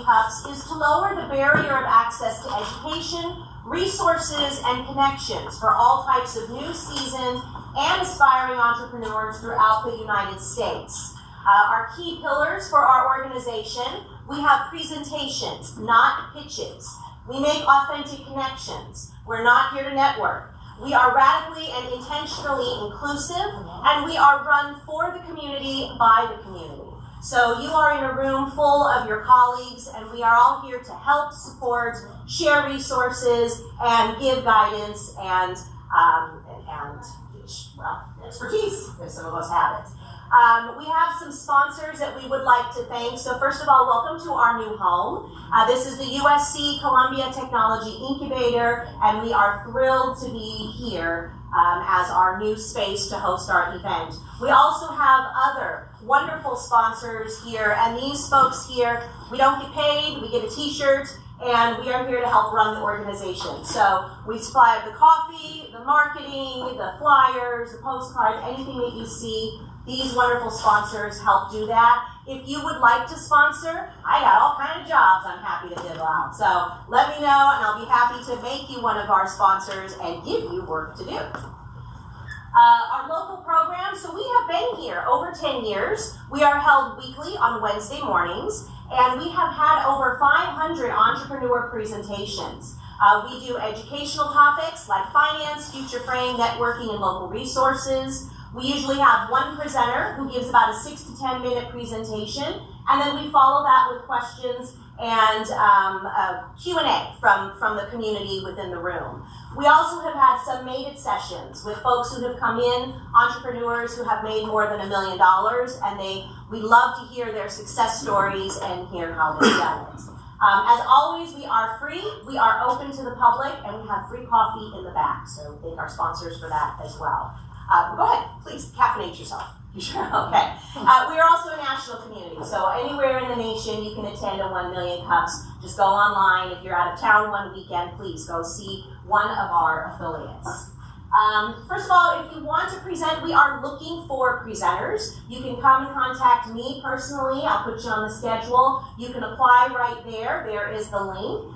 cups is to lower the barrier of access to education, resources, and connections for all types of new, seasoned, and aspiring entrepreneurs throughout the United States. Our key pillars for our organization, we have presentations, not pitches. We make authentic connections. We're not here to network. We are radically and intentionally inclusive, and we are run for the community, by the community. So you are in a room full of your colleagues, and we are all here to help, support, share resources, and give guidance and expertise, if some of us have it. We have some sponsors that we would like to thank. So first of all, welcome to our new home. This is the USC Columbia Technology Incubator, and we are thrilled to be here as our new space to host our event. We also have other wonderful sponsors here, and these folks here, we don't get paid, we get a t-shirt, and we are here to help run the organization. So we supply the coffee, the marketing, the flyers, the postcards, anything that you see. These wonderful sponsors help do that. If you would like to sponsor, I got all kinds of jobs I'm happy to diddle out. So let me know, and I'll be happy to make you one of our sponsors and give you work to do. Our local programs, so we have been here over 10 years. We are held weekly on Wednesday mornings, and we have had over 500 entrepreneur presentations. We do educational topics like finance, future frame, networking, and local resources. We usually have one presenter who gives about a 6 to 10 minute presentation, and then we follow that with questions and Q&A from the community within the room. We also have had some made-it sessions with folks who have come in, entrepreneurs who have made more than $1 million, and we love to hear their success stories and hear how they've done it. As always, we are free, we are open to the public, and we have free coffee in the back, so thank our sponsors for that as well. Go ahead, please, caffeinate yourself. You sure? Okay. We are also a national community, so anywhere in the nation you can attend a 1 Million Cups. Just go online. If you're out of town one weekend, please go see one of our affiliates. First of all, if you want to present, we are looking for presenters. You can come and contact me personally. I'll put you on the schedule. You can apply right there. There is the link.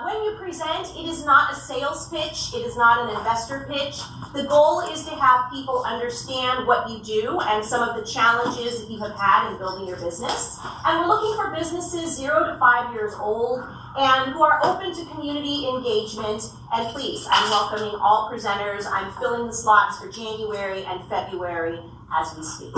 When you present, it is not a sales pitch. It is not an investor pitch. The goal is to have people understand what you do and some of the challenges that you have had in building your business. And we're looking for businesses 0 to 5 years old and who are open to community engagement. And please, I'm welcoming all presenters. I'm filling the slots for January and February as we speak.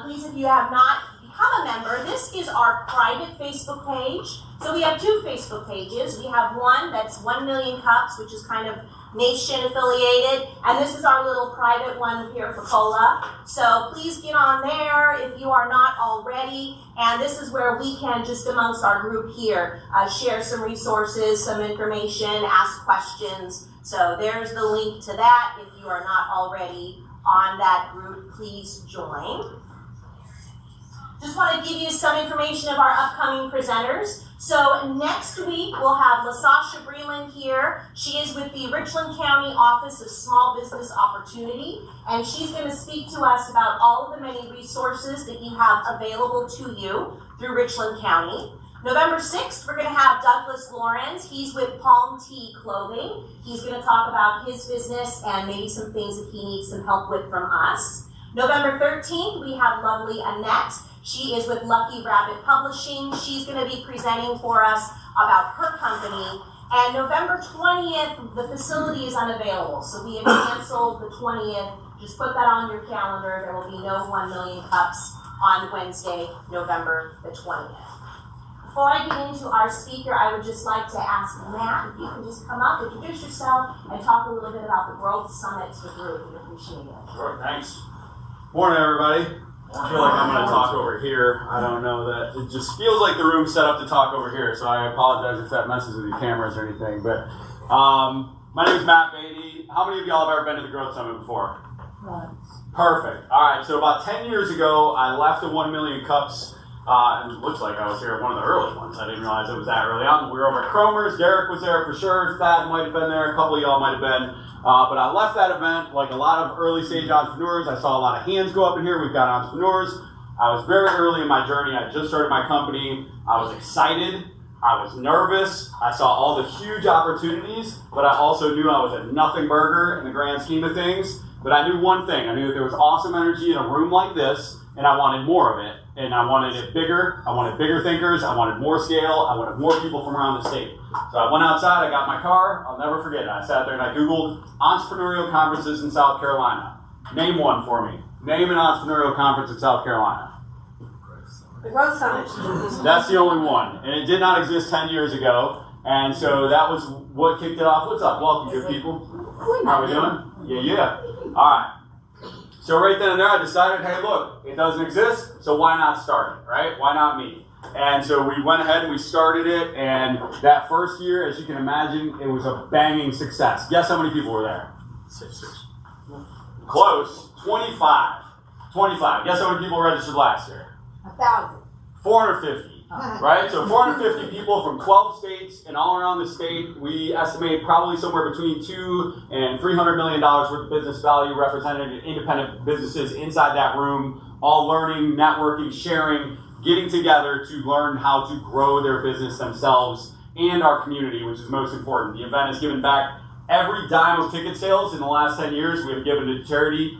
Please, if you have not become a member, this is our private Facebook page. So we have 2 Facebook pages. We have one that's 1 Million Cups, which is kind of nation affiliated, and this is our little private one here for Cola. So please get on there if you are not already, and this is where we can, just amongst our group here, share some resources, some information, ask questions. So there's the link to that. If you are not already on that group, please join. Just want to give you some information of our upcoming presenters. So next week, we'll have LaSasha Breland here. She is with the Richland County Office of Small Business Opportunity, and she's going to speak to us about all of the many resources that you have available to you through Richland County. November 6th, we're going to have Douglas Lawrence. He's with Palm Tea Clothing. He's going to talk about his business and maybe some things that he needs some help with from us. November 13th, we have lovely Annette. She is with Lucky Rabbit Publishing. She's going to be presenting for us about her company. And November 20th, the facility is unavailable. So we have canceled the 20th. Just put that on your calendar. There will be no 1 Million Cups on Wednesday, November the 20th. Before I get into our speaker, I would just like to ask Matt if you can just come up, introduce yourself, and talk a little bit about the Growth Summit to the group. We appreciate it. Sure, thanks. Morning, everybody. I feel like I'm going to talk over here. I don't know that. It just feels like the room's set up to talk over here, so I apologize if that messes with your cameras or anything. But my name is Matt Beatty. How many of y'all have ever been to the Growth Summit before? Once. Perfect. All right, so about 10 years ago, I left the 1 Million Cups, and it looks like I was here at one of the early ones. I didn't realize it was that early on. We were over at Cromer's. Derek was there for sure. Thad might have been there. A couple of y'all might have been. But I left that event like a lot of early stage entrepreneurs. I saw a lot of hands go up in here. We've got entrepreneurs. I was very early in my journey. I just started my company. I was excited. I was nervous. I saw all the huge opportunities, but I also knew I was a nothing burger in the grand scheme of things. But I knew one thing. I knew that there was awesome energy in a room like this, and I wanted more of it. And I wanted it bigger. I wanted bigger thinkers. I wanted more scale. I wanted more people from around the state. So I went outside. I got my car. I'll never forget it. I sat there and I Googled entrepreneurial conferences in South Carolina. Name one for me. Name an entrepreneurial conference in South Carolina. The Growth Summit. That's the only one. And it did not exist 10 years ago. And so that was what kicked it off. What's up? Welcome, good people. How are we doing? Yeah. All right. So right then and there, I decided, hey, look, it doesn't exist, so why not start it, right? Why not me? And so we went ahead and we started it, and that first year, as you can imagine, it was a banging success. Guess how many people were there? 6. Close. 25. 25. Guess how many people registered last year? 1,000. 450. Right? So 450 people from 12 states and all around the state. We estimate probably somewhere between $200 and $300 million worth of business value represented in independent businesses inside that room, all learning, networking, sharing, getting together to learn how to grow their business themselves and our community, which is most important. The event has given back every dime of ticket sales in the last 10 years. We have given to charity.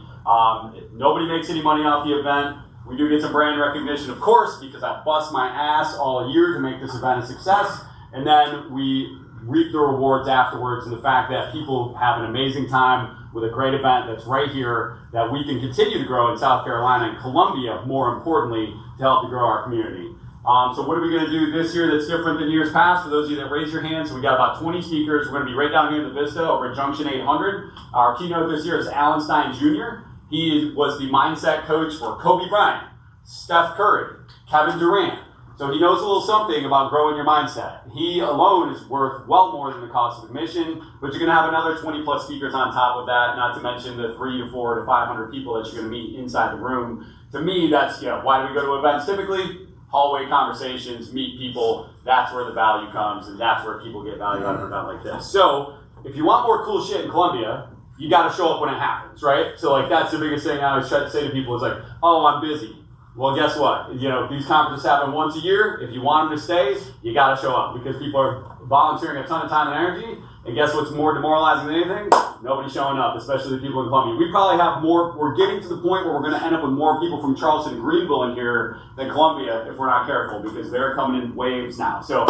Nobody makes any money off the event. We do get some brand recognition, of course, because I bust my ass all year to make this event a success. And then we reap the rewards afterwards, and the fact that people have an amazing time with a great event that's right here that we can continue to grow in South Carolina and Columbia, more importantly, to help to grow our community. So what are we going to do this year that's different than years past? For those of you that raise your hands, so we got about 20 speakers. We're going to be right down here in the Vista over at Junction 800. Our keynote this year is Alan Stein Jr. He was the mindset coach for Kobe Bryant, Steph Curry, Kevin Durant. So he knows a little something about growing your mindset. He alone is worth well more than the cost of admission, but you're going to have another 20 plus speakers on top of that, not to mention the 300 to 400 to 500 people that you're going to meet inside the room. To me, that's, why do we go to events typically? Hallway conversations, meet people, that's where the value comes, and that's where people get value out of an event like this. So if you want more cool shit in Columbia, you got to show up when it happens, right? So like that's the biggest thing I always try to say to people is like, oh, I'm busy. Well, guess what? These conferences happen once a year. If you want them to stay, you got to show up because people are volunteering a ton of time and energy. And guess what's more demoralizing than anything? Nobody's showing up, especially the people in Columbia. We probably have more, we're getting to the point where we're going to end up with more people from Charleston and Greenville in here than Columbia if we're not careful because they're coming in waves now. So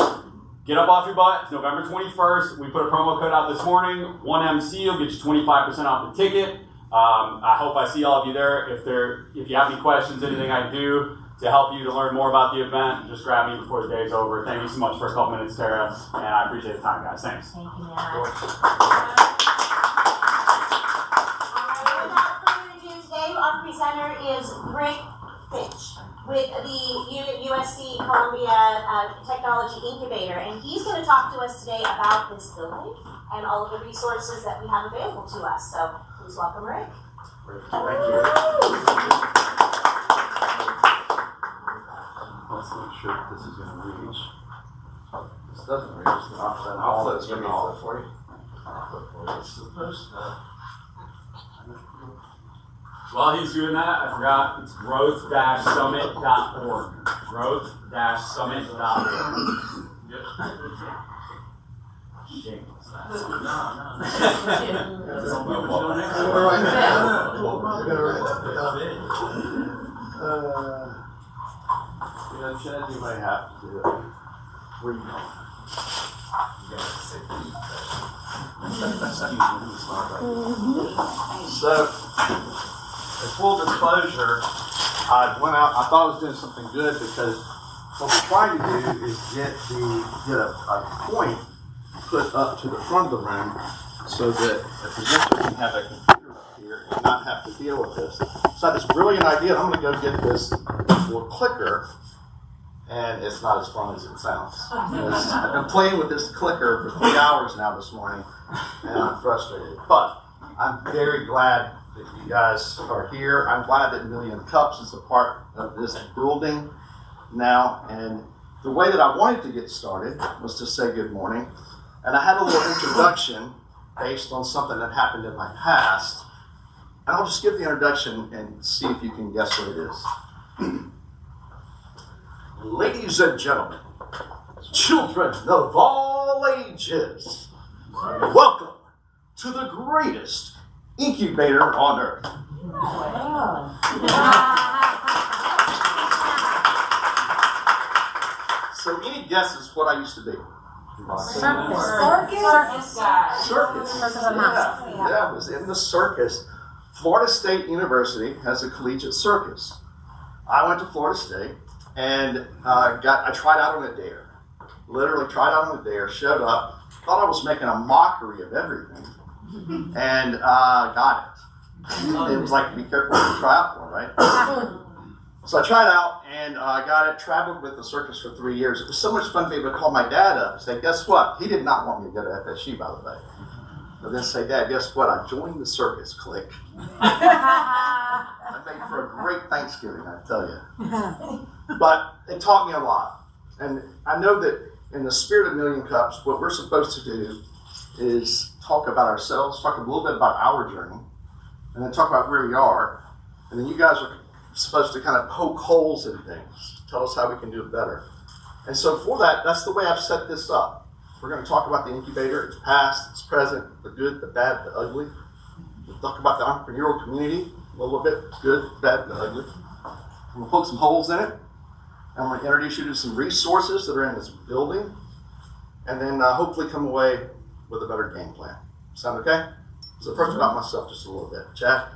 get up off your butt. It's November 21st. We put a promo code out this morning. 1MC will get you 25% off the ticket. I hope I see all of you there. If you have any questions, anything I can do to help you to learn more about the event, just grab me before the day's over. Thank you so much for a couple minutes, Tara, and I appreciate the time, guys. Thanks. Thank you, Matt. Without further ado, today our presenter is Rick Finch with the USC Columbia Technology Incubator, and he's going to talk to us today about this building and all of the resources that we have available to us. So please welcome Rick. Thank you. Let's make sure that this is going to reach. This doesn't reach. I'll flip it for you. It's supposed to. While he's doing that, I forgot, it's growth-summit.org. Growth-summit.org. Shameless. Chad, you might have to do it. Where you going? So, in full disclosure, I went out. I thought I was doing something good because what we're trying to do is get a point put up to the front of the room so that the presenter can have a computer up here and not have to deal with this. So I had this brilliant idea. I'm going to go get this little clicker, and it's not as fun as it sounds. I've been playing with this clicker for 3 hours now this morning, and I'm frustrated. But I'm very glad that you guys are here. I'm glad that Million Cups is a part of this building now. And the way that I wanted to get started was to say good morning. And I had a little introduction based on something that happened in my past. And I'll just give the introduction and see if you can guess what it is. Ladies and gentlemen, children of all ages, welcome to the greatest incubator on earth. So any guesses what I used to be? Circus guy. Circus. Yeah, I was in the circus. Florida State University has a collegiate circus. I went to Florida State and I tried out on a dare. Literally tried out on a dare, showed up, thought I was making a mockery of everything, and got it. It was like, be careful what you try out for, right? So I tried out and got it, traveled with the circus for 3 years. It was so much fun to be able to call my dad up and say, guess what? He did not want me to go to FSU, by the way. But then say, Dad, guess what? I joined the circus clique. I made for a great Thanksgiving, I tell you. But it taught me a lot. And I know that in the spirit of Million Cups, what we're supposed to do is talk about ourselves, talk a little bit about our journey, and then talk about where we are. And then you guys are supposed to kind of poke holes in things, tell us how we can do it better. And so for that, that's the way I've set this up. We're going to talk about the incubator, its past, its present, the good, the bad, the ugly. We'll talk about the entrepreneurial community, a little bit, good, bad, the ugly. We'll poke some holes in it. And I'm going to introduce you to some resources that are in this building. And then hopefully come away with a better game plan. Sound okay? So first about myself just a little bit. Chad,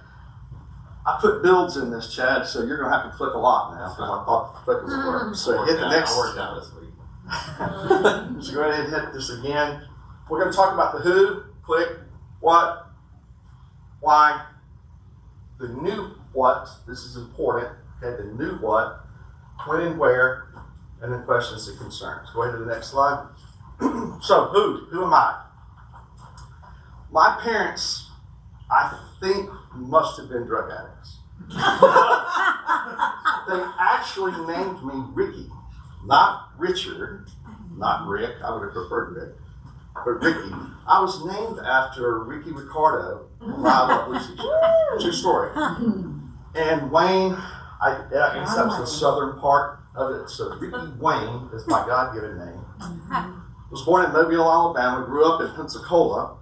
I put builds in this, Chad, so you're going to have to click a lot now because I thought the clicker would work. So hit the next. I worked out this week. So go ahead and hit this again. We're going to talk about the who, click, what, why, the new what, this is important, okay, the new what, when and where, and then questions and concerns. Go ahead to the next slide. So who am I? My parents, I think, must have been drug addicts. They actually named me Ricky, not Richard, not Rick. I would have preferred Rick, but Ricky. I was named after Ricky Ricardo from I Love Lucy show. True story. And Wayne, I guess that was the southern part of it. So Ricky Wayne is my God-given name. Was born in Mobile, Alabama. Grew up in Pensacola.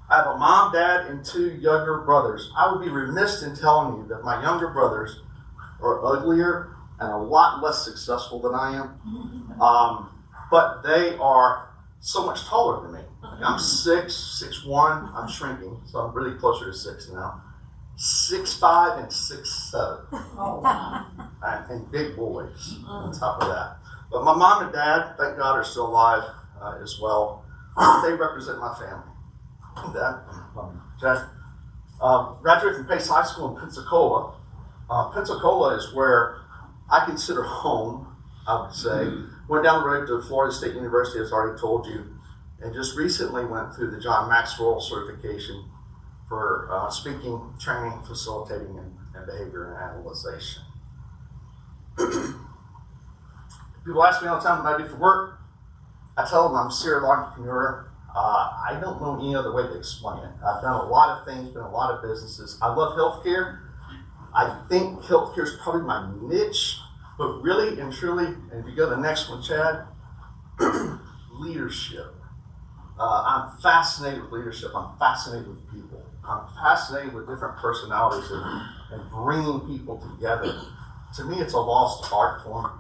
I have a mom, dad, and 2 younger brothers. I would be remiss in telling you that my younger brothers are uglier and a lot less successful than I am. But they are so much taller than me. Like I'm 6'1", I'm shrinking, so I'm really closer to 6 now. 6'5" and 6'7". Oh, wow. And big boys on top of that. But my mom and dad, thank God, are still alive as well. They represent my family. Dad, Chad, graduated from Pace High School in Pensacola. Pensacola is where I consider home, I would say. Went down the road to Florida State University, as I already told you, and just recently went through the John Maxwell certification for speaking, training, facilitating, and behavior and analyzation. People ask me all the time what I do for work. I tell them I'm a serial entrepreneur. I don't know any other way to explain it. I've done a lot of things, been in a lot of businesses. I love healthcare. I think healthcare is probably my niche, but really and truly, and if you go to the next one, Chad, leadership. I'm fascinated with leadership. I'm fascinated with people. I'm fascinated with different personalities and bringing people together. To me, it's a lost art form.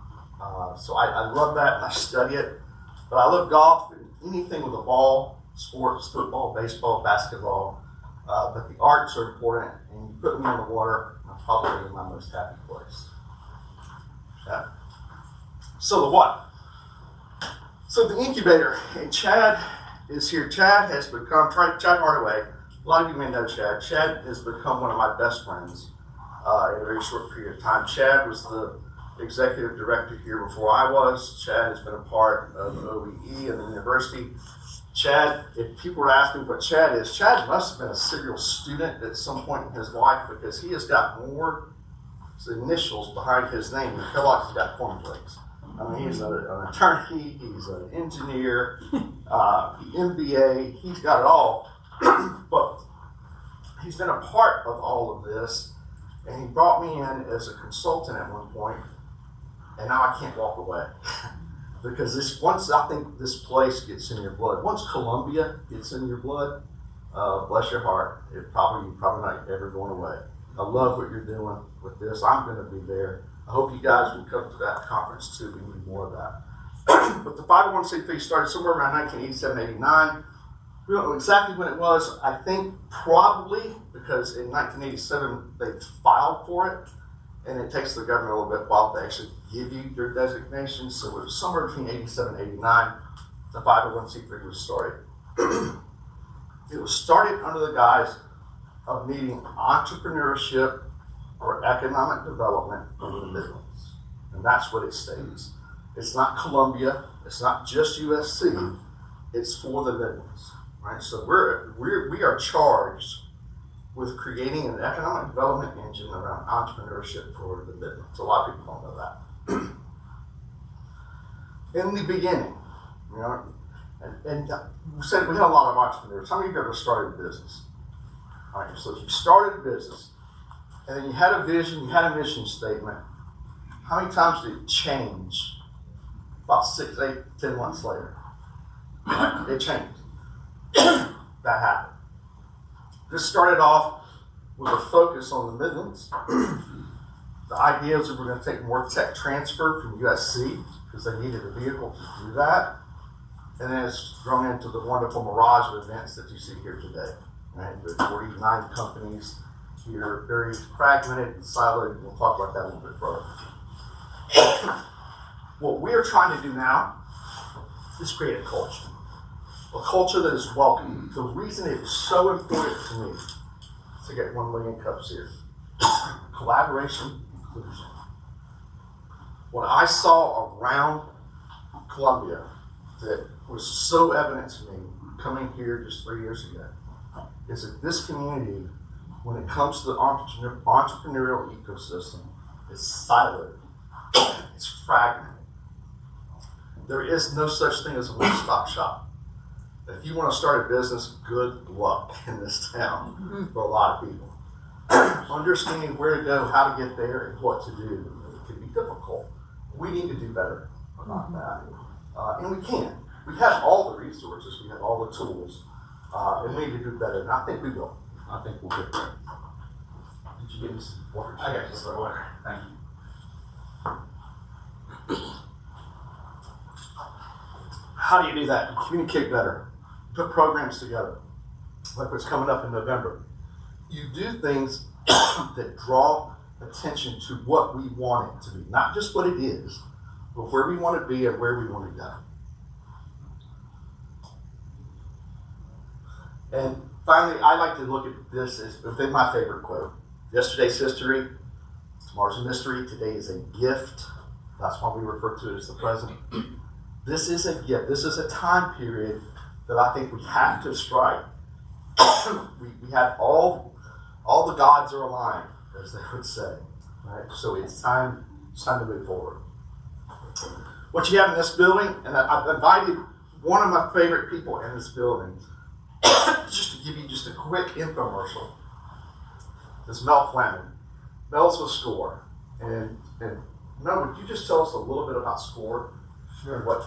So I love that and I study it. But I love golf, anything with a ball, sports, football, baseball, basketball. But the arts are important, and you put me in the water, I'm probably in my most happy place. Yeah. So the what? So the incubator, and Chad is here. Chad has become, Chad Hardaway, a lot of you may know Chad. Chad has become one of my best friends in a very short period of time. Chad was the executive director here before I was. Chad has been a part of OEE and the university. Chad, if people were asking what Chad is, Chad must have been a serial student at some point in his life because he has got more initials behind his name than Kellogg's got cornflakes. I mean, he's an attorney, he's an engineer, MBA, he's got it all. But he's been a part of all of this, and he brought me in as a consultant at one point. and now I can't walk away. Because once I think this place gets in your blood, once Columbia gets in your blood, bless your heart, you're probably not ever going away. I love what you're doing with this. I'm going to be there. I hope you guys will come to that conference too. We need more of that. But the 501c3 started somewhere around 1987, 89. We don't know exactly when it was. I think probably because in 1987 they filed for it, and it takes the government a little bit while to actually give you your designation. So it was somewhere between 87 and 89, the 501c3 was started. It was started under the guise of needing entrepreneurship or economic development in the Midlands. And that's what it states. It's not Columbia, it's not just USC, it's for the Midlands. Right? So we are charged with creating an economic development engine around entrepreneurship for the Midlands. A lot of people don't know that. In the beginning, you know, and we said we had a lot of entrepreneurs. How many of you ever started a business? All right, so if you started a business, and then you had a vision, you had a mission statement, how many times did it change? About 6, 8, 10 months later. Right? It changed. That happened. This started off with a focus on the Midlands. The idea is that we're going to take more tech transfer from USC because they needed a vehicle to do that. And then it's grown into the wonderful mirage of events that you see here today. Right? There's 49 companies here, very fragmented and siloed. We'll talk about that a little bit further. What we're trying to do now is create a culture that is welcoming. The reason it is so important to me to get 1 million cups here, collaboration, inclusion. What I saw around Columbia that was so evident to me coming here just 3 years ago is that this community, when it comes to the entrepreneurial ecosystem, is siloed, it's fragmented. There is no such thing as a one-stop shop. If you want to start a business, good luck in this town for a lot of people. Understanding where to go, how to get there, and what to do, it can be difficult. We need to do better about that. And we can. We have all the resources, we have all the tools, and we need to do better. And I think we will. I think we'll get there. Did you get me some water? I got you some water. Thank you. How do you do that? You communicate better. Put programs together, like what's coming up in November. You do things that draw attention to what we want it to be, not just what it is, but where we want to be and where we want to go. And finally, I like to look at this as within my favorite quote. Yesterday's history, tomorrow's a mystery, today is a gift. That's why we refer to it as the present. This is a gift. This is a time period that I think we have to strike. we have all the gods are aligned, as they would say. Right? So it's time to move forward. What you have in this building, and I've invited one of my favorite people in this building, just to give you just a quick infomercial. This is Mel Fleming. Mel's with SCORE. And Mel, would you just tell us a little bit about SCORE? Sure. What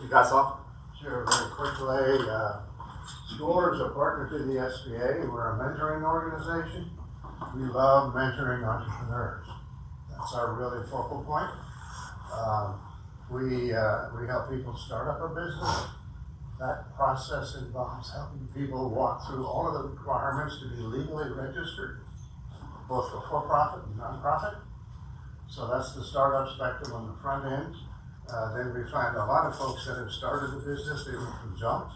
you guys saw? Sure, very quickly. SCORE is a partner to the SBA. We're a mentoring organization. We love mentoring entrepreneurs. That's our really focal point. We help people start up a business. That process involves helping people walk through all of the requirements to be legally registered, both for-profit and nonprofit. So that's the startup spectrum on the front end. Then we find a lot of folks that have started a business, they went from jumped,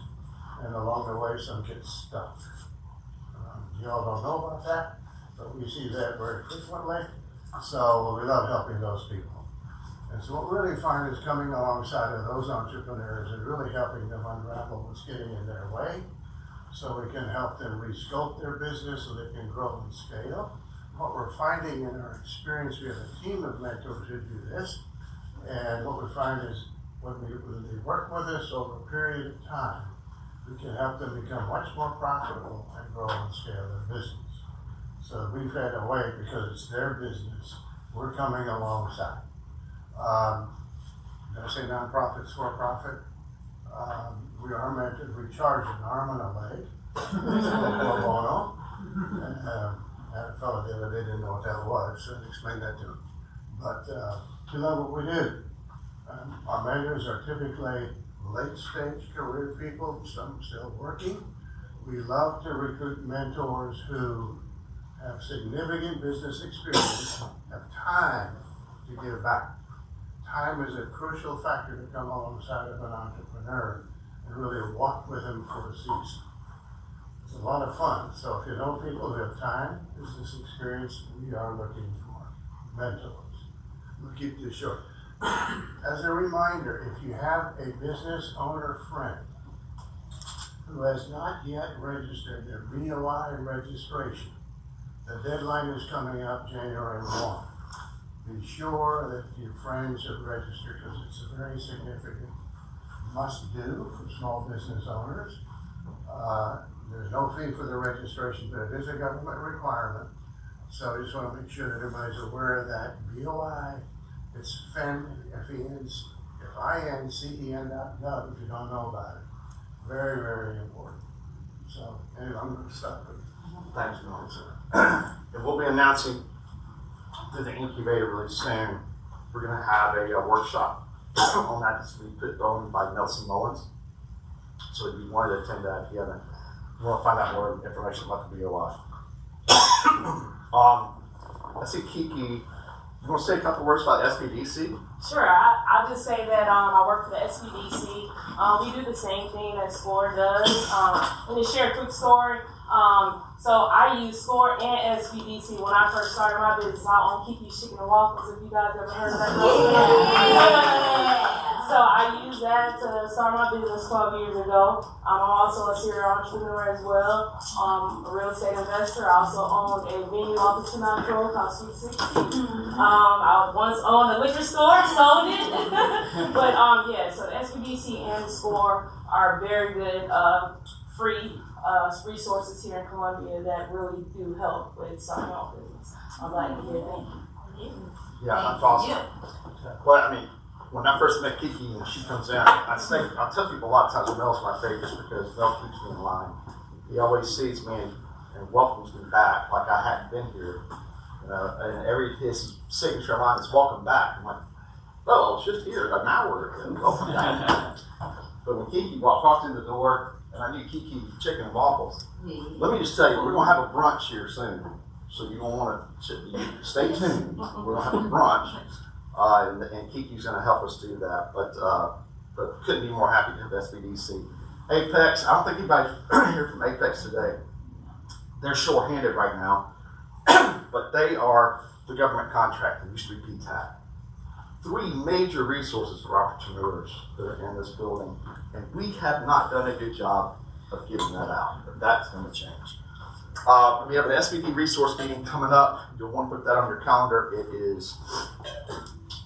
and along the way some get stuck. You all don't know about that, but we see that very frequently. So we love helping those people. And so what we really find is coming alongside of those entrepreneurs and really helping them unravel what's getting in their way, so we can help them rescope their business so they can grow and scale. What we're finding in our experience, we have a team of mentors who do this, and what we find is when they work with us over a period of time, we can help them become much more profitable and grow and scale their business. So we've had a way, because it's their business, we're coming alongside. Did I say nonprofits, for profit? We are meant to recharge an arm and a leg. Pro bono. And a fellow the other day didn't know what that was, so I explained that to him. But we love what we do. Our mentors are typically late stage career people, some still working. We love to recruit mentors who have significant business experience, have time to give back. Time is a crucial factor to come alongside of an entrepreneur and really walk with them for a season. It's a lot of fun. So if you know people who have time, business experience, we are looking for mentors. We'll keep this short. As a reminder, if you have a business owner friend who has not yet registered their BOI registration, the deadline is coming up January 1. Be sure that your friends have registered because it's a very significant must-do for small business owners. There's no fee for the registration, but it is a government requirement. So I just want to make sure that everybody's aware of that. BOI, it's FINCEN.gov if you don't know about it. Very, very important. So anyway, I'm going to stop it. Thanks, Norman. And we'll be announcing to the Incubator really soon. We're going to have a workshop on that that's going to be put on by Nelson Mullins. So if you wanted to attend that, if you haven't, you want to find out more information about the BOI. I see Kiki. You want to say a couple words about SBDC? Sure, I'll just say that I work for the SBDC. We do the same thing that SCORE does. Let me share a quick story. So I use SCORE and SBDC. When I first started my business, I own Kiki's Chicken and Waffles. If you guys ever heard of that? So I used that to start my business 12 years ago. I'm also a serial entrepreneur as well. A real estate investor. I also own a venue off of Tonight Road called Sweet 60. I once owned a liquor store, sold it. But yeah, so the SBDC and the SCORE are very good free resources here in Columbia that really do help with starting your own business. I'm glad to hear. Thank you. Yeah, that's awesome. Well, I mean, when I first met Kiki and she comes in, I'll tell people a lot of times Mel's my favorite just because Mel keeps me in line. He always sees me and welcomes me back like I hadn't been here. You know, and his signature line is "Welcome back." I'm like, "Oh, I was just here an hour ago." Welcome back. But when Kiki walked in the door, and I knew Kiki Chicken and Waffles. Let me just tell you, we're gonna have a brunch here soon, so you don't want to stay tuned. We're gonna have a brunch, and Kiki's gonna help us do that. But couldn't be more happy to have SBDC. Apex. I don't think anybody's here from Apex today. They're short-handed right now, but they are the government contract. It used to be PTAC. 3 major resources for entrepreneurs that are in this building, and we have not done a good job of getting that out, but that's going to change. We have an SBD resource meeting coming up. You'll want to put that on your calendar. It is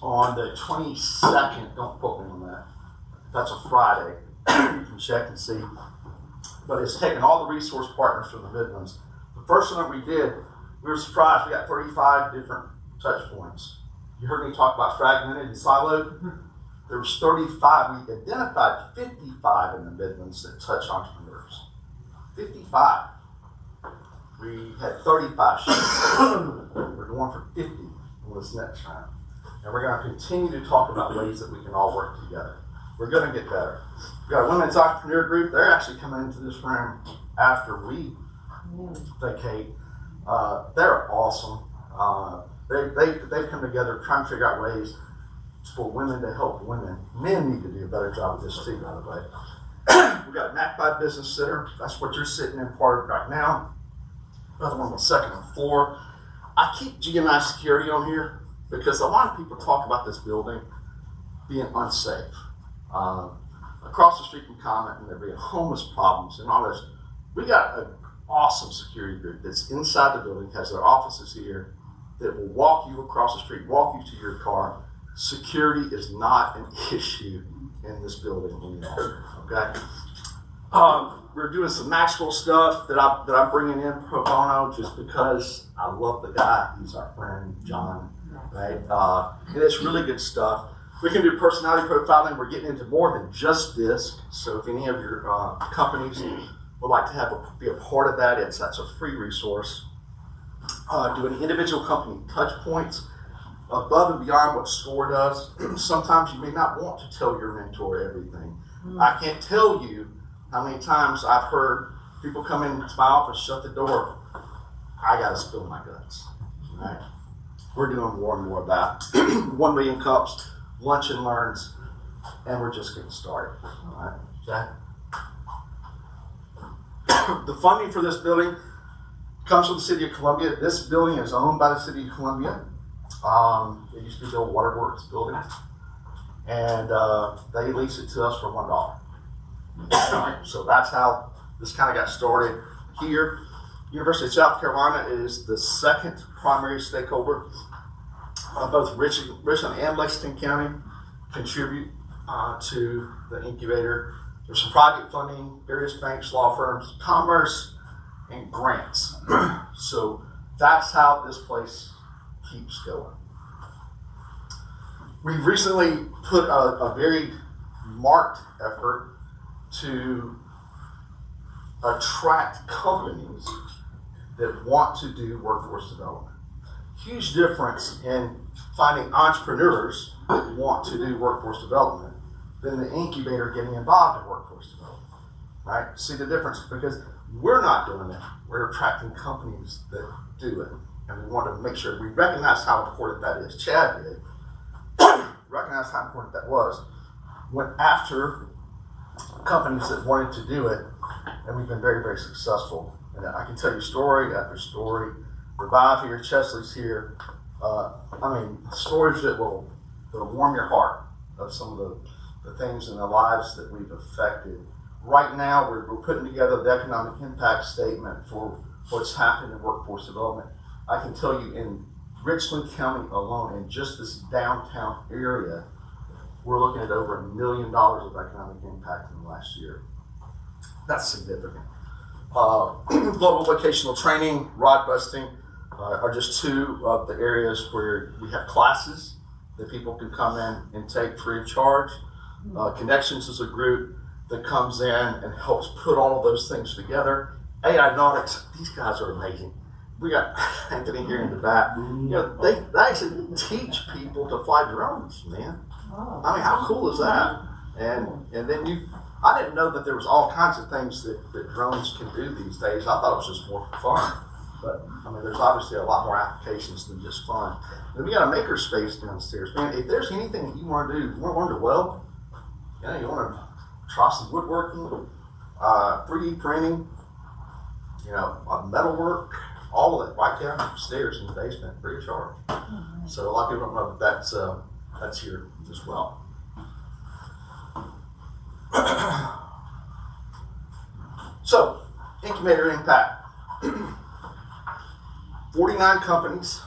on the 22nd. Don't quote me on that. That's a Friday. You can check and see. But it's taking all the resource partners from the Midlands. The first one that we did, we were surprised. We got 35 different touch points. You heard me talk about fragmented and siloed. There was 35. We identified 55 in the Midlands that touch entrepreneurs. 55. We had 35 shows. We're going for 50 on this next round. And we're going to continue to talk about ways that we can all work together. We're going to get better. We've got a women's entrepreneur group. They're actually coming into this room after we vacate. They're awesome. They've come together trying to figure out ways for women to help women. Men need to do a better job of this too, by the way. We've got a MACBI Business Center. That's what you're sitting in part of right now. Another one on the second floor. I keep GMI security on here because a lot of people talk about this building being unsafe. Across the street from Comet, and there being homeless problems and all this. We got an awesome security group that's inside the building, has their offices here, that will walk you across the street, walk you to your car. Security is not an issue in this building anymore, okay? We're doing some Maxwell stuff that I'm bringing in pro bono just because I love the guy. He's our friend, John. right? And it's really good stuff. We can do personality profiling. We're getting into more than just DISC. So if any of your companies would like to be a part of that, that's a free resource. Doing individual company touch points above and beyond what SCORE does. Sometimes you may not want to tell your mentor everything. I can't tell you how many times I've heard people come into my office, shut the door. I got to spill my guts. Right? We're doing more and more of that. 1 million cups, lunch and learns, and we're just getting started. All right, Jack? The funding for this building comes from the City of Columbia. This building is owned by the City of Columbia. It used to be the old Waterworks building, and they lease it to us for $1. So that's how this kind of got started here. University of South Carolina is the second primary stakeholder. Both Richland and Lexington County contribute to the incubator. There's some private funding, various banks, law firms, commerce, and grants. So that's how this place keeps going. We've recently put a very marked effort to attract companies that want to do workforce development. Huge difference in finding entrepreneurs that want to do workforce development than the incubator getting involved in workforce development, right? See the difference? Because we're not doing it. We're attracting companies that do it. And we want to make sure we recognize how important that is. Chad did recognize how important that was. Went after companies that wanted to do it, and we've been very, very successful. And I can tell you story after story. Revive here, Chesley's here. Stories that will warm your heart of some of the things in the lives that we've affected. Right now, we're putting together the economic impact statement for what's happened in workforce development. I can tell you in Richland County alone, in just this downtown area, we're looking at over $1 million of economic impact in the last year. That's significant. Global vocational training, rod busting are just two of the areas where we have classes that people can come in and take free of charge. Connections is a group that comes in and helps put all of those things together. AI Nautics, these guys are amazing. We got Anthony here in the back. You know, they actually teach people to fly drones, man. I mean, how cool is that? And then I didn't know that there was all kinds of things that drones can do these days. I thought it was just more fun. But I mean, there's obviously a lot more applications than just fun. Then we got a maker space downstairs. Man, if there's anything that you want to do, you want to learn to weld, you want to try some woodworking, 3D printing, metalwork, all of that right downstairs in the basement, free of charge. So a lot of people don't know that that's here as well. So, incubator impact. 49 companies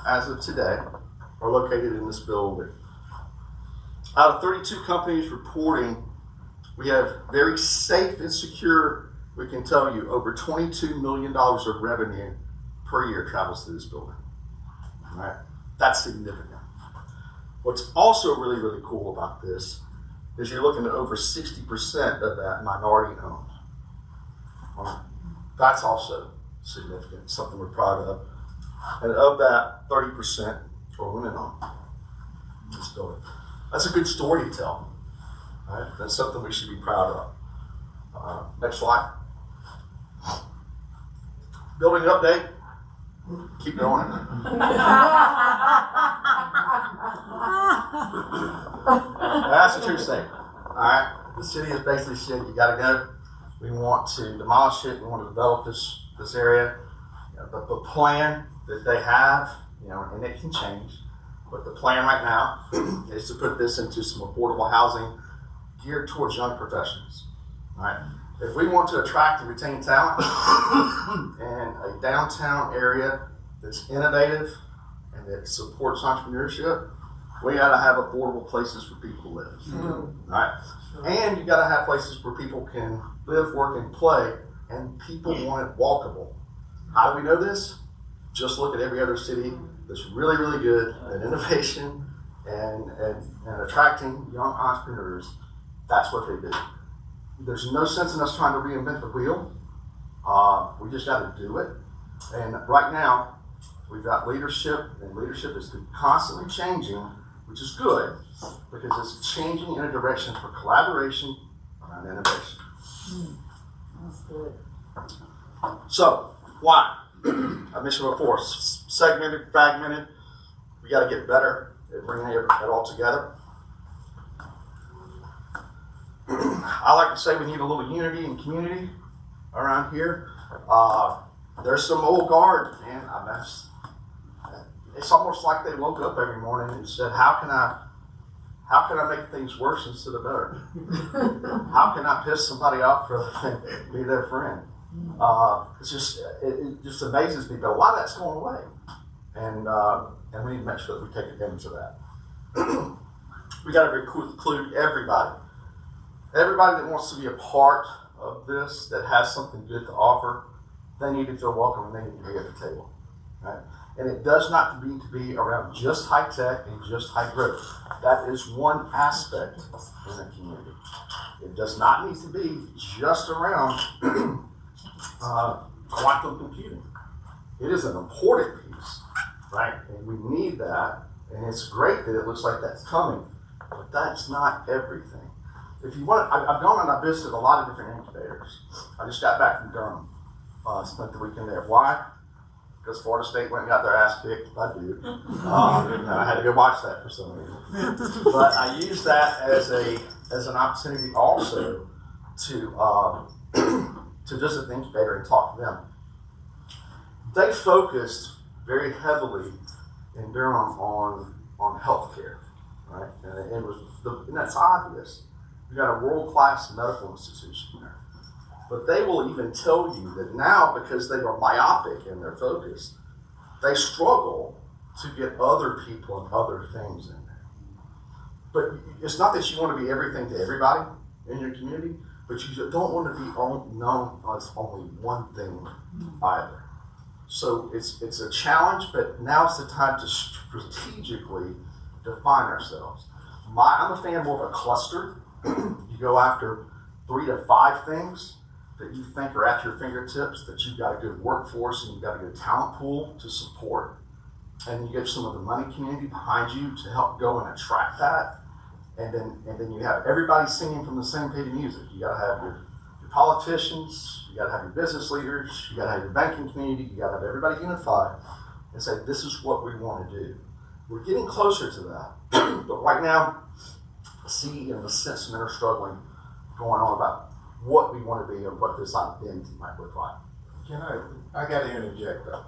as of today are located in this building. Out of 32 companies reporting, we have very safe and secure, we can tell you, over $22 million of revenue per year travels through this building. All right? That's significant. What's also really, really cool about this is you're looking at over 60% of that minority owned. All right? That's also significant, something we're proud of. And of that, 30% are women owned. This building. That's a good story to tell. Right? That's something we should be proud of. Next slide. Building update. Keep going. That's a true statement. All right. The city is basically said you got to go. We want to demolish it. We want to develop this area. But the plan that they have, and it can change. But the plan right now is to put this into some affordable housing geared towards young professionals. All right. If we want to attract and retain talent in a downtown area that's innovative and that supports entrepreneurship, we got to have affordable places where people live. All right. And you got to have places where people can live, work, and play, and people want it walkable. How do we know this? just look at every other city that's really, really good at innovation and attracting young entrepreneurs. That's what they do. There's no sense in us trying to reinvent the wheel. We just got to do it. And right now, we've got leadership, and leadership is constantly changing, which is good because it's changing in a direction for collaboration around innovation. That's good. So, why? I mentioned before, segmented, fragmented. We got to get better at bringing it all together. I like to say we need a little unity and community around here. There's some old guard, man. It's almost like they woke up every morning and said, "How can I make things worse instead of better? How can I piss somebody off rather than be their friend?" It just amazes me, but a lot of that's going away, and we need to make sure that we take advantage of that. We got to include everybody that wants to be a part of this, that has something good to offer. They need to feel welcome and they need to be at the table, right? And it does not need to be around just high tech and just high growth. That is one aspect in a community. It does not need to be just around quantum computing. It is an important piece, right? And we need that, and it's great that it looks like that's coming, but that's not everything. If you want, I've gone and I've visited a lot of different incubators. I just got back from Durham, spent the weekend there. Why? Because Florida State went and got their ass kicked by Duke. And I had to go watch that for some reason. But I used that as an opportunity also to visit the incubator and talk to them. They focused very heavily in Durham on healthcare, right? And that's obvious. We got a world-class medical institution there. But they will even tell you that now, because they are myopic in their focus, they struggle to get other people and other things in there. But it's not that you want to be everything to everybody in your community, but you don't want to be known as only one thing either. So it's a challenge, but now's the time to strategically define ourselves. I'm a fan more of a cluster. You go after 3 to 5 things that you think are at your fingertips, that you've got a good workforce and you've got a good talent pool to support, and you get some of the money community behind you to help go and attract that, and then you have everybody singing from the same page of music. You got to have your politicians, you got to have your business leaders, you got to have your banking community, you got to have everybody unified and say, this is what we want to do. We're getting closer to that, but right now, I see in the sense men are struggling going on about what we want to be and what this identity might look like. I got to interject though.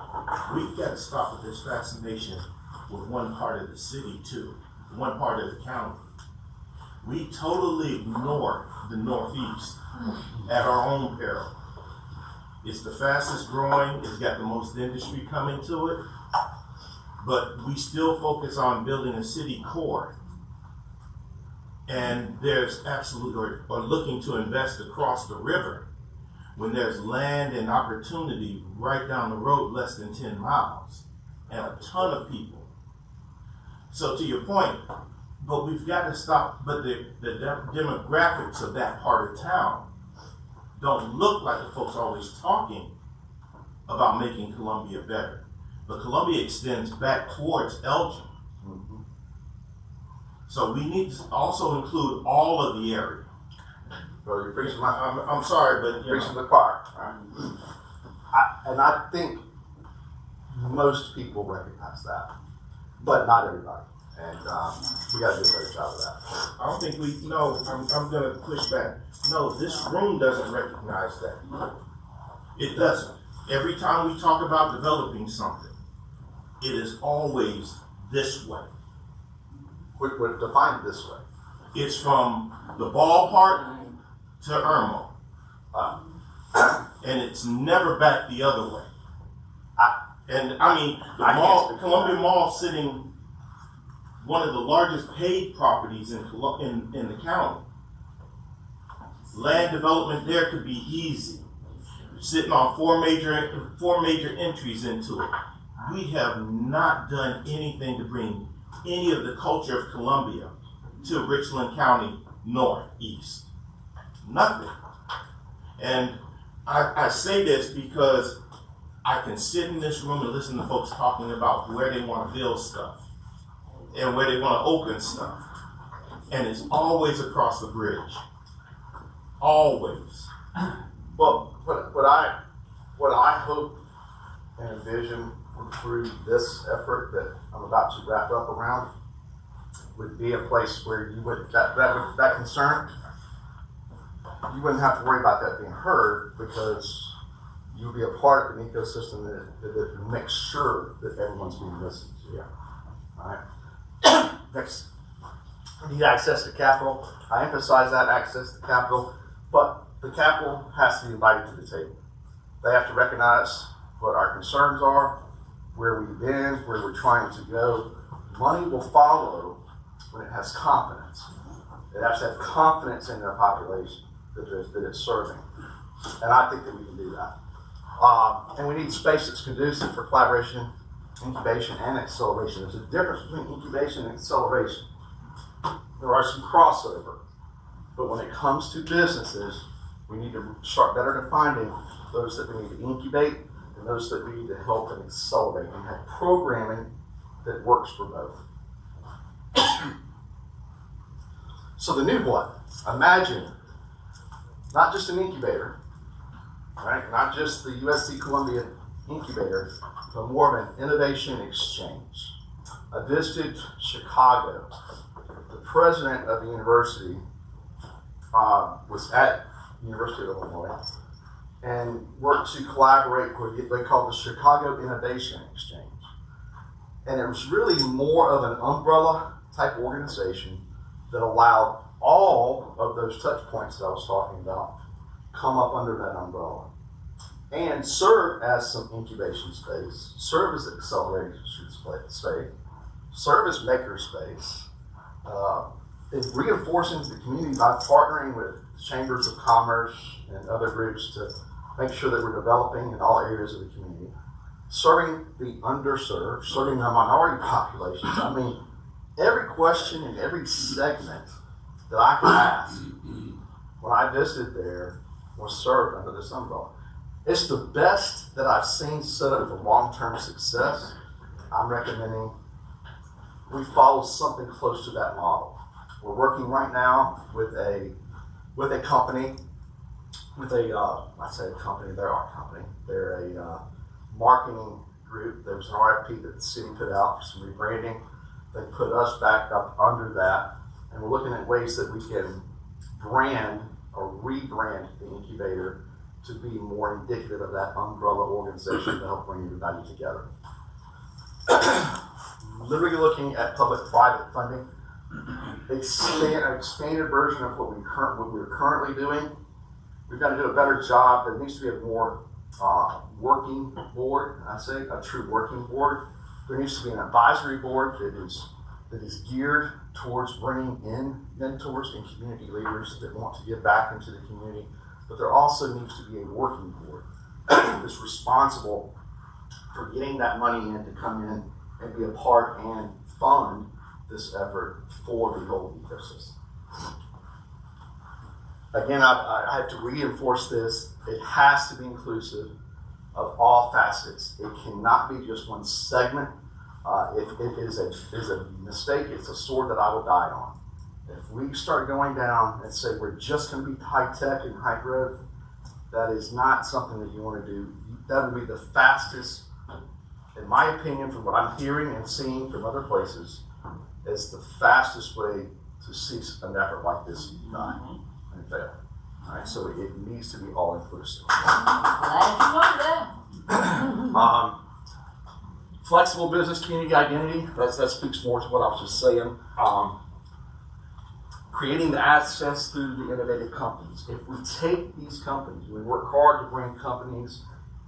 We've got to stop with this fascination with one part of the city too, one part of the county. We totally ignore the Northeast at our own peril. It's the fastest growing, it's got the most industry coming to it, but we still focus on building a city core. And there's absolutely, or looking to invest across the river when there's land and opportunity right down the road less than 10 miles and a ton of people. So to your point, but we've got to stop, but the demographics of that part of town don't look like the folks always talking about making Columbia better. But Columbia extends back towards Elgin. So we need to also include all of the area. Well, you're preaching I'm sorry, but preaching to the choir. Right? I think most people recognize that, but not everybody. And we got to do a better job of that. I don't think I'm going to push back. No, this room doesn't recognize that. It doesn't. Every time we talk about developing something, it is always this way. We're defined this way. It's from the ballpark to Irmo. And it's never back the other way. The Columbia Mall sitting one of the largest paid properties in the county. Land development there could be easy. Sitting on four major entries into it. we have not done anything to bring any of the culture of Columbia to Richland County Northeast. Nothing. And I say this because I can sit in this room and listen to folks talking about where they want to build stuff and where they want to open stuff. And it's always across the bridge. Always. Well, what I hope and envision through this effort that I'm about to wrap up around would be a place where you would that concern, you wouldn't have to worry about that being heard, because you'll be a part of an ecosystem that makes sure that everyone's being listened to. Yeah. All right. Next, we need access to capital. I emphasize that access to capital, but the capital has to be invited to the table. They have to recognize what our concerns are, where we've been, where we're trying to go. Money will follow when it has confidence. It has to have confidence in their population that it's serving. And I think that we can do that. And we need space that's conducive for collaboration, incubation, and acceleration. There's a difference between incubation and acceleration. There are some crossover. But when it comes to businesses, we need to start better defining those that we need to incubate and those that we need to help and accelerate, and have programming that works for both. So the new what? Imagine not just an incubator, right? Not just the USC Columbia incubator, but more of an innovation exchange. I visited Chicago. The president of the university was at the University of Illinois and worked to collaborate with what they call the Chicago Innovation Exchange. And it was really more of an umbrella type organization that allowed all of those touch points that I was talking about come up under that umbrella and serve as some incubation space, serve as acceleration space, serve as maker space. It reinforcing the community by partnering with chambers of commerce and other groups to make sure that we're developing in all areas of the community, serving the underserved, serving the minority populations. I mean, every question and every segment that I could ask when I visited there was served under this umbrella. It's the best that I've seen set up for long-term success. I'm recommending we follow something close to that model. We're working right now with a company, I say a company, they're our company. They're a marketing group. There was an RFP that the city put out for some rebranding. They put us back up under that, and we're looking at ways that we can brand or rebrand the incubator to be more indicative of that umbrella organization to help bring everybody together. Literally looking at public-private funding, an expanded version of what we're currently doing. We've got to do a better job. There needs to be a more working board. I say a true working board. There needs to be an advisory board that is geared towards bringing in mentors and community leaders that want to give back into the community. But there also needs to be a working board that's responsible for getting that money in to come in and be a part and fund this effort for the whole ecosystem. Again, I have to reinforce this. It has to be inclusive of all facets. It cannot be just one segment. It is a mistake. It's a sword that I will die on. If we start going down and say we're just going to be high tech and high growth, that is not something that you want to do. That would be the fastest, in my opinion, from what I'm hearing and seeing from other places, is the fastest way to see an effort like this die and fail. All right, so it needs to be all inclusive. Flexible business community identity, that speaks more to what I was just saying. Creating the access through the innovative companies. If we take these companies, we work hard to bring companies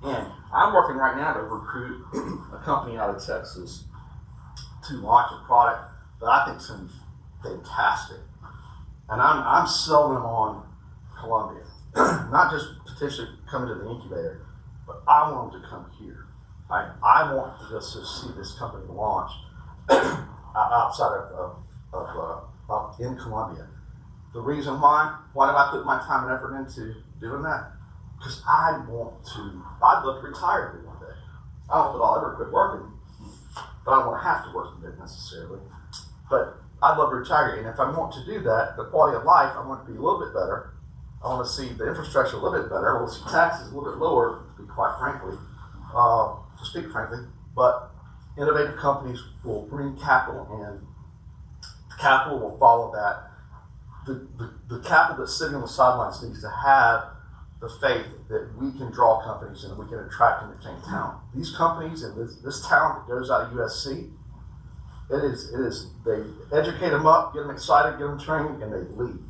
in. I'm working right now to recruit a company out of Texas to launch a product that I think is going to be fantastic. And I'm selling them on Columbia. Not just potentially coming to the incubator, but I want them to come here. I want to just to see this company launch outside of in Columbia. The reason why did I put my time and effort into doing that? Because I'd love to retire one day. I don't know that I'll ever quit working, but I don't want to have to work in it necessarily. But I'd love to retire, and if I want to do that, the quality of life, I want it to be a little bit better. I want to see the infrastructure a little bit better. I want to see taxes a little bit lower, to be quite frankly, to speak frankly. But innovative companies will bring capital in. Capital will follow that. The capital that's sitting on the sidelines needs to have the faith that we can draw companies and we can attract and retain talent. These companies and this talent that goes out of USC, they educate them up, get them excited, get them trained, and they leave.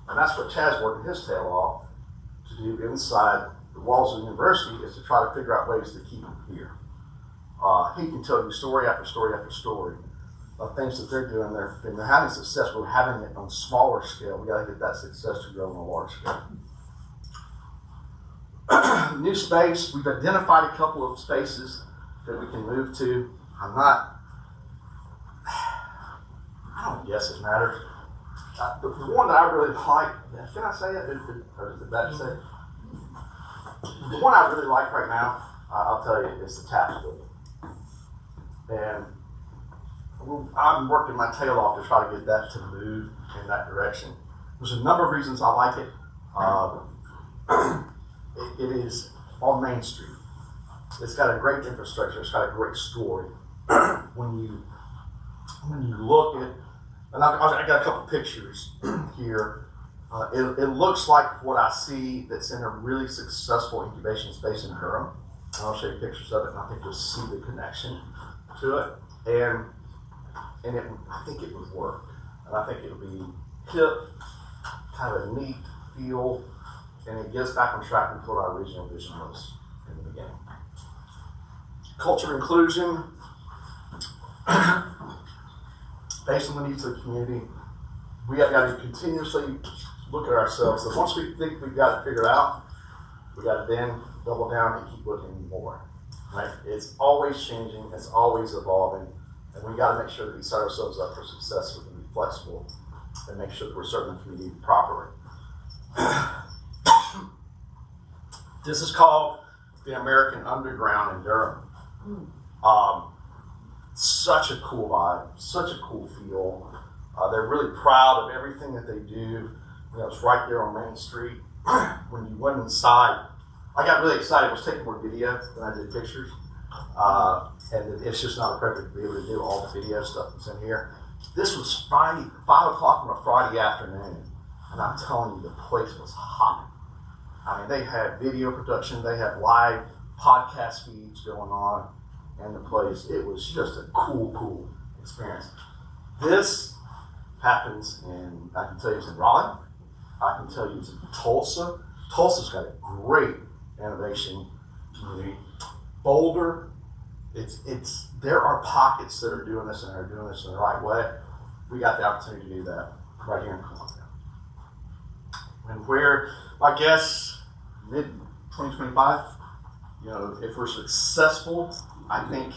And that's what Chad's working his tail off to do inside the walls of the university, is to try to figure out ways to keep them here. He can tell you story after story after story of things that they're doing. They're having success. We're having it on a smaller scale. We got to get that success to grow on a large scale. New space. We've identified a couple of spaces that we can move to. I don't guess it matters. The one that I really like, can I say it? Or is it bad to say? The one I really like right now, I'll tell you, is the TAPS building. And I'm working my tail off to try to get that to move in that direction. There's a number of reasons I like it. It is on Main Street. It's got a great infrastructure. It's got a great story. When you look at, and I got a couple pictures here. It looks like what I see that's in a really successful incubation space in Durham. And I'll show you pictures of it, and I think you'll see the connection to it. And I think it would work. And I think it would be hip, kind of a neat feel, and it gets back on track with what our original vision was in the beginning. Culture inclusion, based on the needs of the community, we have got to continuously look at ourselves. So once we think we've got it figured out, we got to then double down and keep looking more. Right? It's always changing, it's always evolving, and we got to make sure that we set ourselves up for success. We can be flexible and make sure that we're serving the community properly. This is called the American Underground in Durham. Such a cool vibe, such a cool feel. They're really proud of everything that they do. You know, it's right there on Main Street. When you went inside, I got really excited. I was taking more video than I did pictures. And it's just not appropriate to be able to do all the video stuff that's in here. This was Friday, 5 o'clock on a Friday afternoon. And I'm telling you, the place was hot. I mean, they had video production, they had live podcast feeds going on in the place. It was just a cool experience. This happens in, I can tell you it's in Raleigh. I can tell you it's in Tulsa. Tulsa's got a great innovation community. Boulder, there are pockets that are doing this and are doing this in the right way. We got the opportunity to do that right here in Columbia. And where, I guess, mid-2025, you know, if we're successful, I think,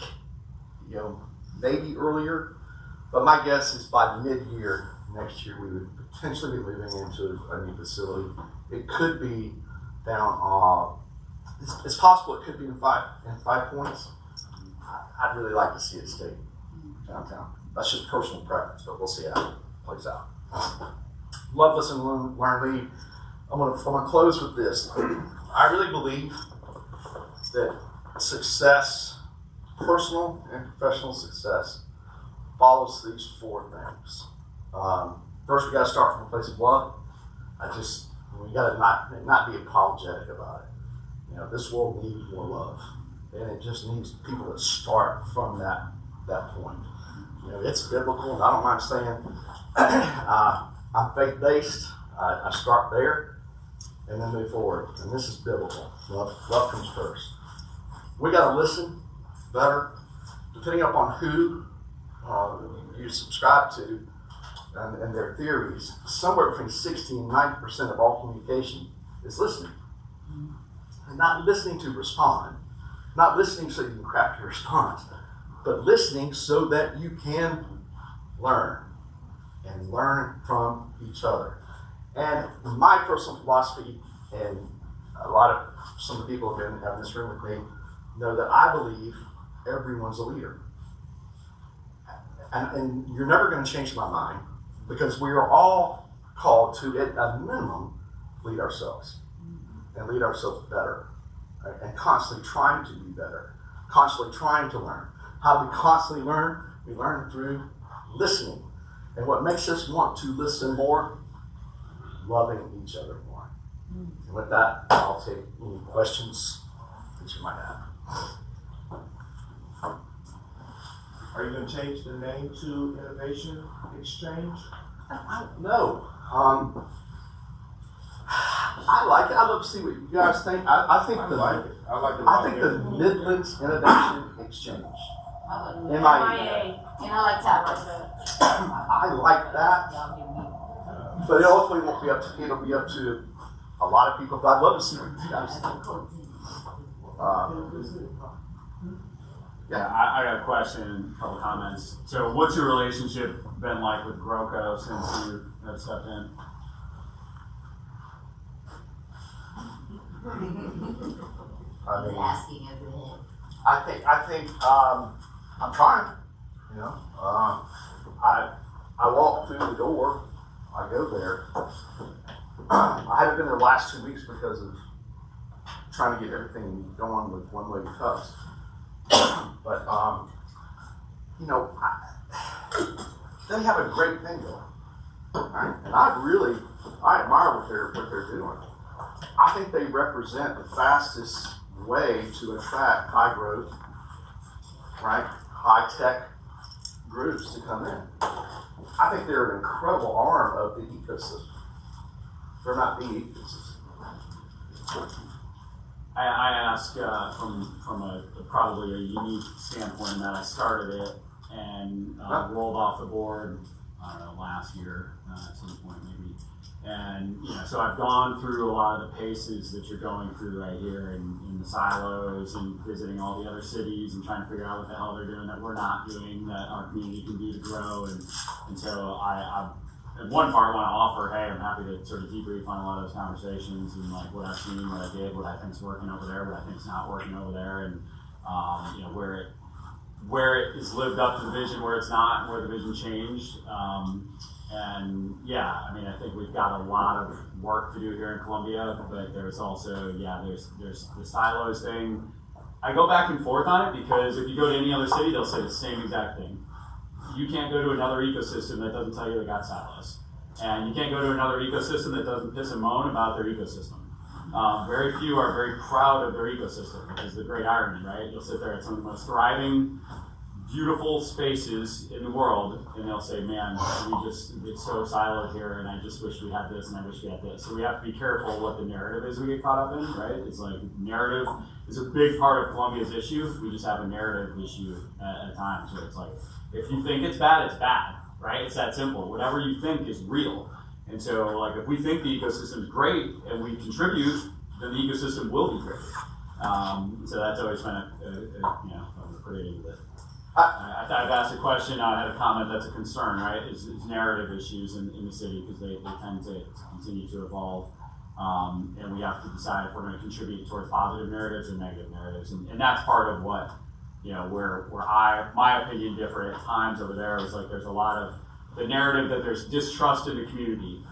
you know, maybe earlier, but my guess is by mid-year next year, we would potentially be moving into a new facility. It could be down, it's possible it could be in five points. I'd really like to see it stay downtown. That's just personal preference, but we'll see how it plays out. Love, listen, learn, lead. I'm gonna close with this. I really believe that success, personal and professional success, follows these 4 things. First, we got to start from a place of love. We got to not be apologetic about it. You know, this world needs more love, and it just needs people that start from that point. You know, it's biblical, and I don't mind saying I'm faith-based. I start there, and then move forward. And this is biblical. Love comes first. We got to listen better, depending upon who you subscribe to and their theories. Somewhere between 60 and 90% of all communication is listening. And not listening to respond, Not listening so you can craft your response, but listening so that you can learn and learn from each other. And my personal philosophy, and some of the people who have in this room with me know that I believe everyone's a leader. And you're never going to change my mind, because we are all called to, at a minimum, lead ourselves and lead ourselves better, right? And constantly trying to be better, constantly trying to learn. How do we constantly learn? We learn through listening. And what makes us want to listen more? Loving each other more. And with that, I'll take any questions that you might have. Are you going to change the name to Innovation Exchange? I don't know. I like it. I'd love to see what you guys think. I think I the like it. I like it. I think the Midlands Innovation Exchange. MIE. And I like that. I like that, but it ultimately won't be up to. It'll be up to a lot of people. But I'd love to see what you guys think. Yeah, I got a question, a couple comments. So what's your relationship been like with GrowCo since you have stepped in? I mean, Asking everything. I think I'm trying. You know, I walk through the door. I go there. I haven't been there the last 2 weeks because of trying to get everything going with one-way cups. But you know, they have a great thing going, right? And I admire what they're doing. I think they represent the fastest way to attract high growth, right, high tech groups to come in. I think they're an incredible arm of the ecosystem. They're not the ecosystem. I ask from a probably a unique standpoint in that I started it and rolled off the board, I don't know, last year at some point maybe. And so I've gone through a lot of the paces that you're going through right here in the silos and visiting all the other cities and trying to figure out what the hell they're doing that we're not doing, that our community can do to grow. And so I in one part want to offer, hey, I'm happy to sort of debrief on a lot of those conversations and like what I've seen, what I did, what I think's working over there, what I think's not working over there, and where it is lived up to the vision, where it's not, where the vision changed. And yeah, I mean, I think we've got a lot of work to do here in Columbia, but there's also, there's the silos thing. I go back and forth on it because if you go to any other city, they'll say the same exact thing. You can't go to another ecosystem that doesn't tell you they got silos. And you can't go to another ecosystem that doesn't piss and moan about their ecosystem. Very few are very proud of their ecosystem, which is the great irony, right? You'll sit there at some of the most thriving, beautiful spaces in the world, and they'll say, man, it's so siloed here, and I just wish we had this, and I wish we had this. So we have to be careful what the narrative is we get caught up in, right? It's like narrative is a big part of Columbia's issue. We just have a narrative issue at a time. So it's like, if you think it's bad, right? It's that simple. Whatever you think is real. And so, like, if we think the ecosystem is great and we contribute, then the ecosystem will be great. So that's always been a creative bit. I've asked a question, I had a comment that's a concern, right? Is narrative issues in the city, because they tend to continue to evolve. And we have to decide if we're going to contribute towards positive narratives or negative narratives. And that's part of what, where my opinion differ at times over there is like there's a lot of the narrative that there's distrust in the community.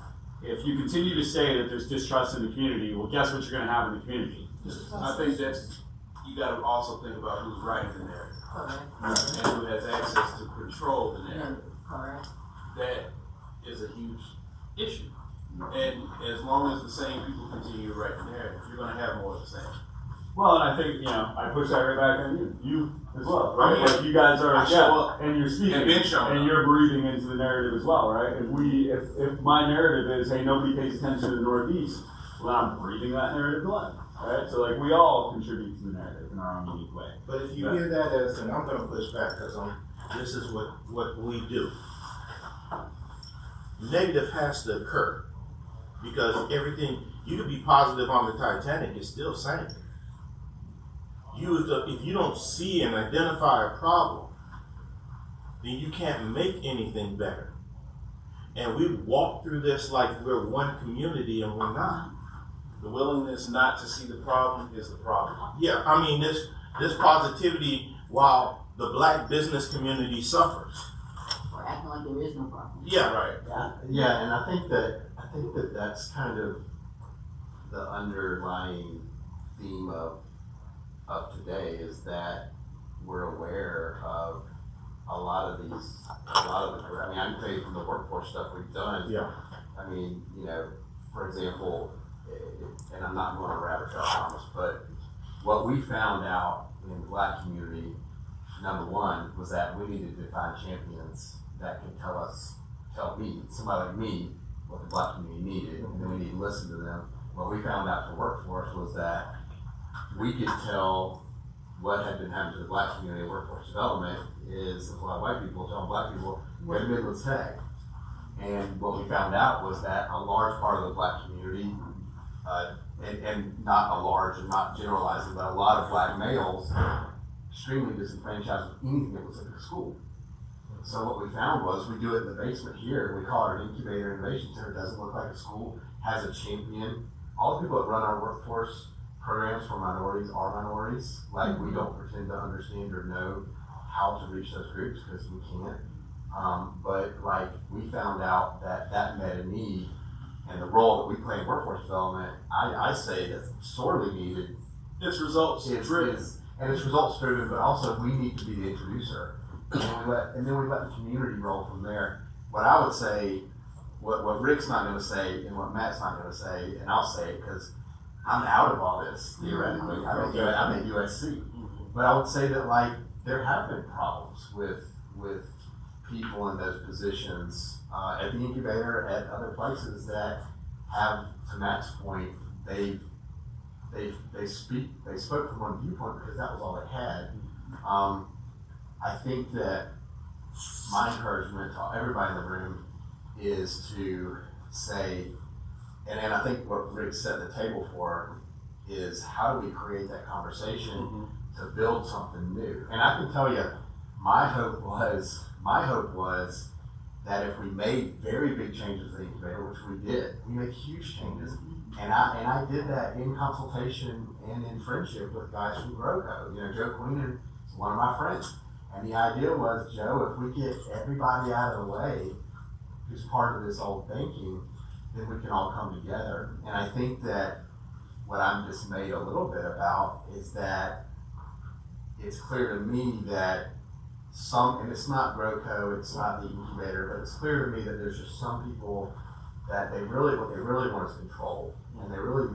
If you continue to say that there's distrust in the community, well, guess what you're going to have in the community? I think that's, you got to also think about who's writing the narrative. And who has access to control the narrative. That is a huge issue. And as long as the same people continue to write the narrative, you're going to have more of the same. Well, and I think, I push that right back on you as well, right? Oh, yeah. Like you guys are, and you're speaking, and you're breathing into the narrative as well, right? If my narrative is, hey, nobody pays attention to the Northeast, well, I'm breathing that narrative to life, right? So, like, we all contribute to the narrative in our own unique way. But if you hear that as, and I'm going to push back because this is what we do. Negative has to occur because everything, you could be positive on the Titanic, it's still sank. if you don't see and identify a problem, then you can't make anything better. And we walk through this like we're one community and we're not. The willingness not to see the problem is the problem. Yeah, I mean this positivity while the black business community suffers. Or acting like there is no problem. Yeah, right. Yeah, and I think that that's kind of the underlying theme of today is that we're aware of a lot of the, I mean, I can tell you from the workforce stuff we've done. Yeah. I mean, for example, and I'm not going to rabbit trail, I promise, but what we found out in the black community, number one, was that we needed to find champions that could tell me, somebody like me, what the black community needed, and then we need to listen to them. What we found out for workforce was that we could tell what had been happening to the black community in workforce development is a lot of white people telling black people, go to Midlands Tech. And what we found out was that a large part of the black community, and not a large and not generalizing, but a lot of black males, extremely disenfranchised with anything that was at the school. So what we found was we do it in the basement here. We call it an Incubator Innovation Center. It doesn't look like a school, has a champion. All the people that run our workforce programs for minorities are minorities. Like, we don't pretend to understand or know how to reach those groups because we can't. But like, we found out that met a need, and the role that we play in workforce development, I say that's sorely needed. It's results driven. And it's results driven, but also we need to be the introducer. And then we let the community roll from there. What I would say, what Rick's not going to say, and what Matt's not going to say, and I'll say it because I'm out of all this theoretically. I'm at USC, but I would say that like there have been problems with people in those positions at the incubator, at other places that have, to Matt's point, they spoke from one viewpoint because that was all they had. I think that my encouragement to everybody in the room is to say, and I think what Rick set the table for is how do we create that conversation to build something new. And I can tell you, my hope was that if we made very big changes to the incubator, which we did, we made huge changes, and I did that in consultation and in friendship with guys from GrowCo. Joe Queenan is one of my friends. And the idea was, Joe, if we get everybody out of the way who's part of this old thinking, then we can all come together. And I think that what I'm dismayed a little bit about is that it's clear to me that and it's not GrowCo, it's not the incubator, but it's clear to me that there's just some people that what they really want is control. And they really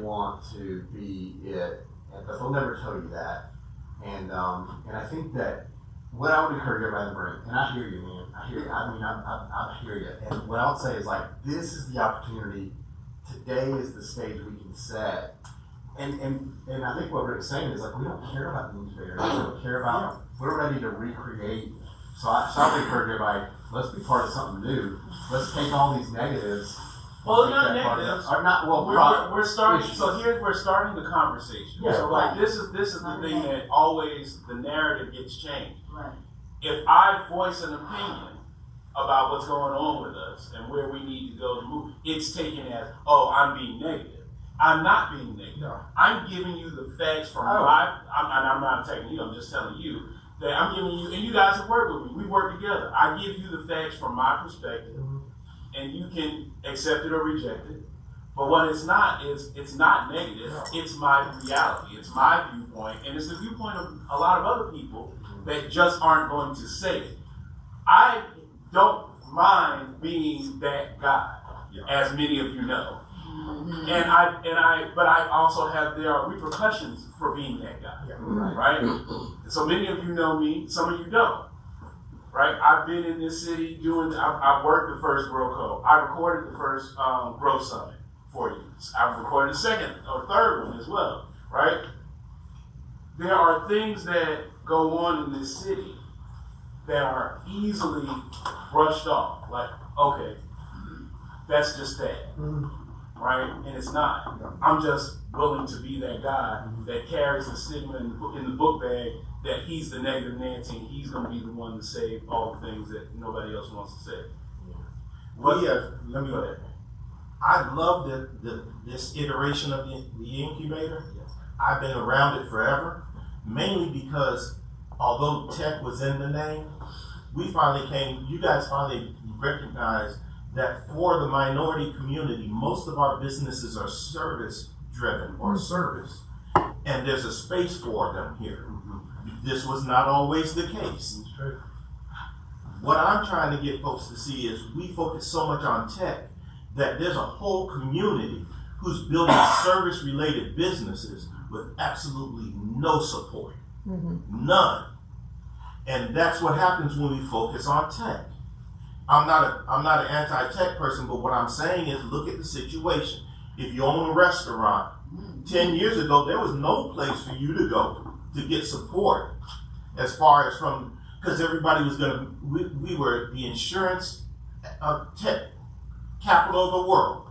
want to be it, but they'll never tell you that. And I think that what I would encourage everybody to bring, and I hear you, man. I hear you. I hear you. And what I would say is like, this is the opportunity. Today is the stage we can set. And I think what Rick's saying is like, we don't care about the incubator. We don't care about. We're ready to recreate. So I would encourage everybody. Let's be part of something new. Let's take all these negatives. Well, not negatives. Or not. Well, we're starting. issues. So here we're starting the conversation. Yeah, so like this is the thing that always the narrative gets changed. Right. If I voice an opinion about what's going on with us and where we need to go to move, it's taken as, oh, I'm being negative. I'm not being negative. No. I'm giving you the facts from I'm not attacking you. I'm just telling you that I'm giving you, and you guys have worked with me. We work together. I give you the facts from my perspective. And you can accept it or reject it. But what it's not is, it's not negative. It's my reality. It's my viewpoint. And it's the viewpoint of a lot of other people that just aren't going to say it. I don't mind being that guy, as many of you know. But I also there are repercussions for being that guy, right? So many of you know me, some of you don't. Right, I've been in this city I've worked the first GrowCo. I recorded the first Grow Summit for you. I've recorded the second or third one as well, right? There are things that go on in this city that are easily brushed off. Like, okay, that's just that. right? And it's not. I'm just willing to be that guy that carries the stigma in the book bag that he's the negative Nancy and he's going to be the one to say all the things that nobody else wants to say. Let me go ahead. I love this iteration of the incubator. I've been around it forever, mainly because although tech was in the name, you guys finally recognized that for the minority community, most of our businesses are service driven or service, and there's a space for them here. This was not always the case. What I'm trying to get folks to see is we focus so much on tech that there's a whole community who's building service-related businesses with absolutely no support. None. And that's what happens when we focus on tech. I'm not an anti-tech person, but what I'm saying is look at the situation. If you own a restaurant, 10 years ago, there was no place for you to go to get support as far as from, because everybody was we were the insurance tech capital of the world.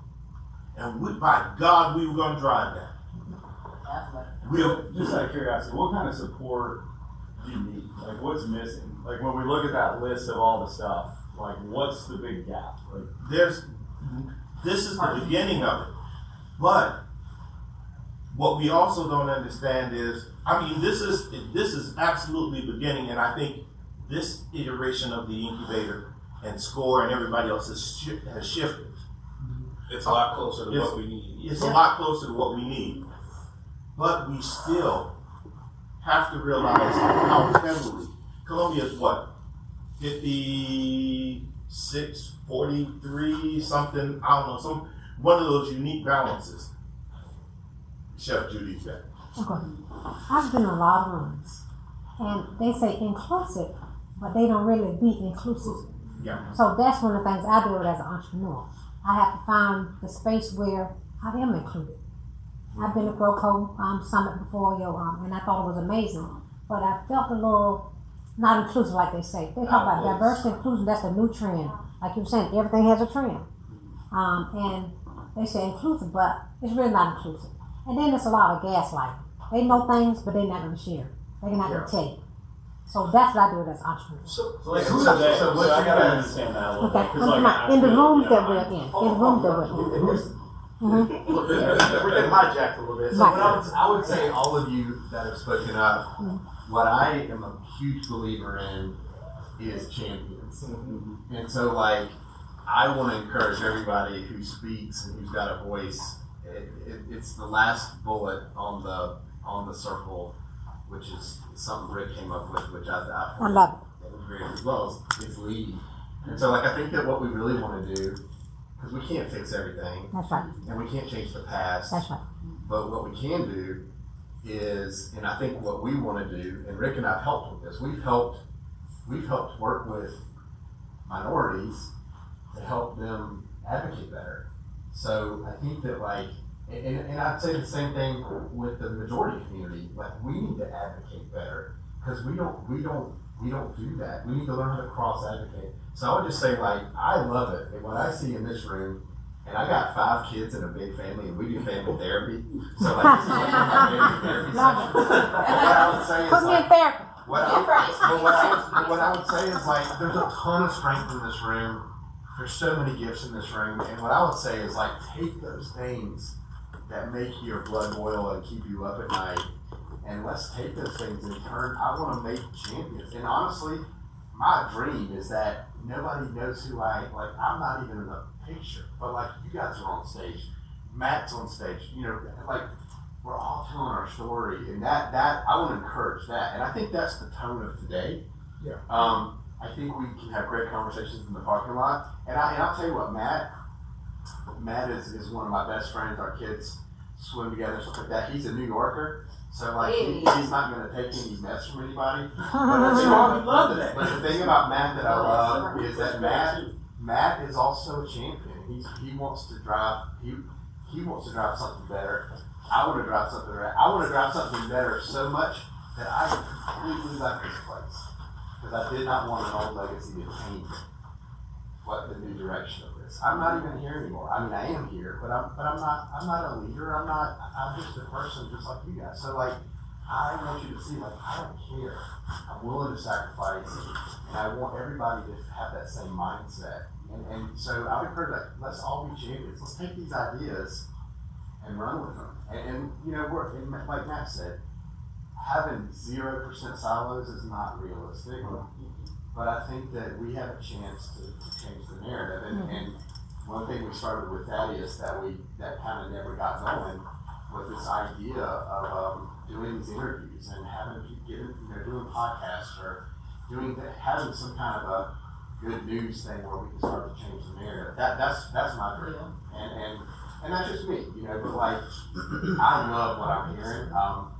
And by God, we were going to drive that. Just out of curiosity, what kind of support do you need? Like, what's missing? Like, when we look at that list of all the stuff, like, what's the big gap? Like, this is the beginning of it. But what we also don't understand is, this is absolutely beginning, and I think this iteration of the incubator and SCORE and everybody else has shifted. It's a lot closer to what we need. It's a lot closer to what we need. But we still have to realize how heavily, Columbia is what, 56, 43, something, I don't know, one of those unique balances. Chef Judy said. Okay. I've been in a lot of rooms, and they say inclusive, but they don't really be inclusive. Yeah. So that's one of the things I do as an entrepreneur. I have to find the space where I am included. I've been to GrowCo Summit before, and I thought it was amazing, but I felt a little not inclusive like they say. They talk about diversity and inclusion, that's a new trend. Like you were saying, everything has a trend. And they say inclusive, but it's really not inclusive. And then there's a lot of gaslighting. They know things, but they're not going to share. They're not going to tell you. So that's what I do as an entrepreneur. So I gotta understand that a little bit. In the rooms that we're in. We're getting hijacked a little bit. So I would say all of you that have spoken up, what I am a huge believer in is champions. And so I want to encourage everybody who speaks and who's got a voice. It's the last bullet on the circle, which is something Rick came up with, which I love it. Great as well is lead. And so I think that what we really want to do, because we can't fix everything. That's right. And we can't change the past. That's right. But what we can do is, and I think what we want to do, and Rick and I have helped with this, we've helped work with minorities to help them advocate better. So I think that and I'd say the same thing with the majority community. We need to advocate better because we don't do that. We need to learn how to cross advocate. So I would just say I love it. And what I see in this room, and I got 5 kids in a big family, and we do family therapy. So this is my family therapy session. What I would say is put me in therapy. What I would say is there's a ton of strength in this room. There's so many gifts in this room, and what I would say is take those things that make your blood boil and keep you up at night, and let's take those things and turn. I want to make champions, and honestly, my dream is that nobody knows who I'm not even in the picture, but you guys are on stage, Matt's on stage, we're all telling our story, and that I want to encourage that, and I think that's the tone of today. Yeah. I think we can have great conversations in the parking lot. And I'll tell you what, Matt is one of my best friends. Our kids swim together, stuff like that. He's a New Yorker, so he's not going to take any mess from anybody. But the thing about Matt that I love is that Matt is also a champion. He wants to drive. He wants to drive something better. I want to drive something better. I want to drive something better so much that I completely left this place. Because I did not want an old legacy to change the new direction of this. this. I'm not even here anymore. I mean, I am here, but I'm not a leader. I'm just a person just like you guys. So like, I want you to see, like, I don't care. I'm willing to sacrifice, and I want everybody to have that same mindset. And so I would encourage that, let's all be champions. Let's take these ideas and run with them. And you know, like Matt said, having 0% silos is not realistic. But I think that we have a chance to change the narrative. And one thing we started with Thaddeus that kind of never got going was this idea of doing these interviews and doing podcasts or having some kind of a good news thing where we can start to change the narrative. That's my dream. And that's just me, you know, but like, I love what I'm hearing.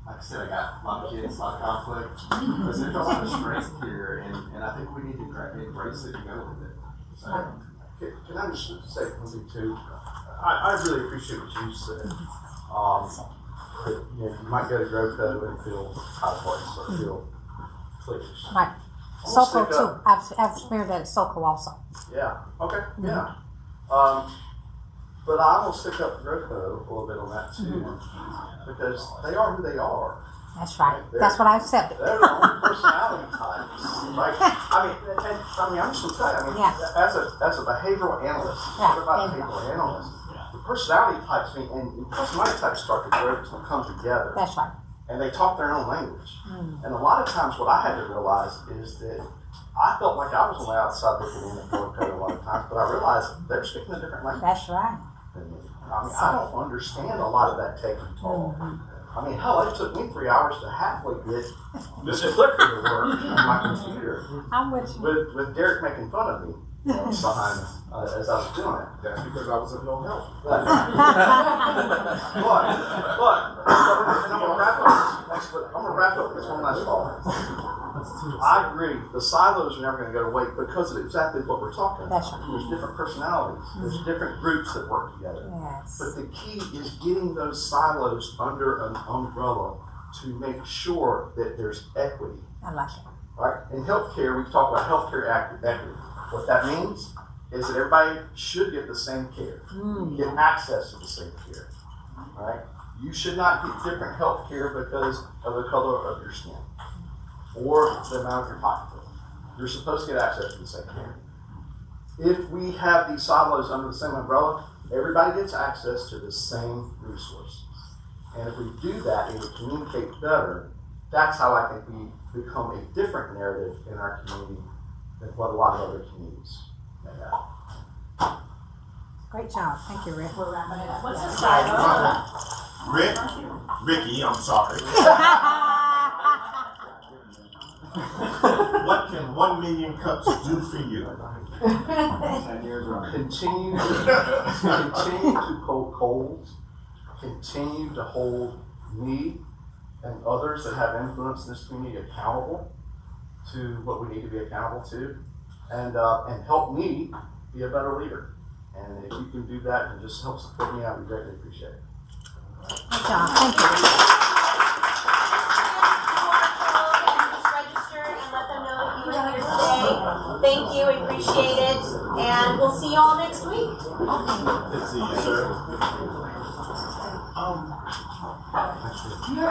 Like I said, I got a lot of kids, a lot of conflict, but there's a lot of strength here, and I think we need to embrace it and go with it. So, Can I just say something too? I really appreciate what you said. That, you might go to GrowCo and feel out of place or feel cliquish. Right. I'm gonna SoCo stick too. up. I've experienced that at SoCo also. Yeah, okay, yeah. But I will stick up for GrowCo a little bit on that too, because they are who they are. That's right. They're- That's what I accepted. They're their own personality types. Like, I'm just gonna tell you, Yeah. as a behavioral analyst, Yeah, certified behavioral. behavioral analyst, the personality types and personality types start to come together, That's right. and they talk their own language. And a lot of times, what I had to realize is that I felt like I was on the outside looking in at GrowCo a lot of times, but I realized they're speaking a different language That's right. than me. I don't understand a lot of that tech and talk. I mean, hell, it took me 3 hours to halfway get this clicker to work on my computer I'm with you. with Derek making fun of me behind as I was doing it. That's because I was of no help. But and I'm gonna wrap up. I'm gonna wrap up with this one last thought. I agree. The silos are never going to go away because of exactly what we're talking about. That's right. There's different personalities. There's different groups that work together. Yes. But the key is getting those silos under an umbrella to make sure that there's equity. I like it. Right? In healthcare, we've talked about healthcare equity. What that means is that everybody should get the same care, get access to the same care. Right? You should not get different health care because of the color of your skin or the amount of your pocketbook. You're supposed to get access to the same care. If we have these silos under the same umbrella, everybody gets access to the same resources. And if we do that and we communicate better, that's how I think we become a different narrative in our community than what a lot of other communities may have. Great job. Thank you, Rick. We're wrapping it up. What's the silo? Ricky, I'm sorry. What can 1 million cups do for you? Continue to poke holes, continue to hold me and others that have influence in this community accountable to what we need to be accountable to, and help me be a better leader. And if you can do that and just help support me, I would greatly appreciate it. Good job. Thank you. Register and let them know that you were here today. Thank you, appreciate it, and we'll see you all next week. Good to see you, sir. You're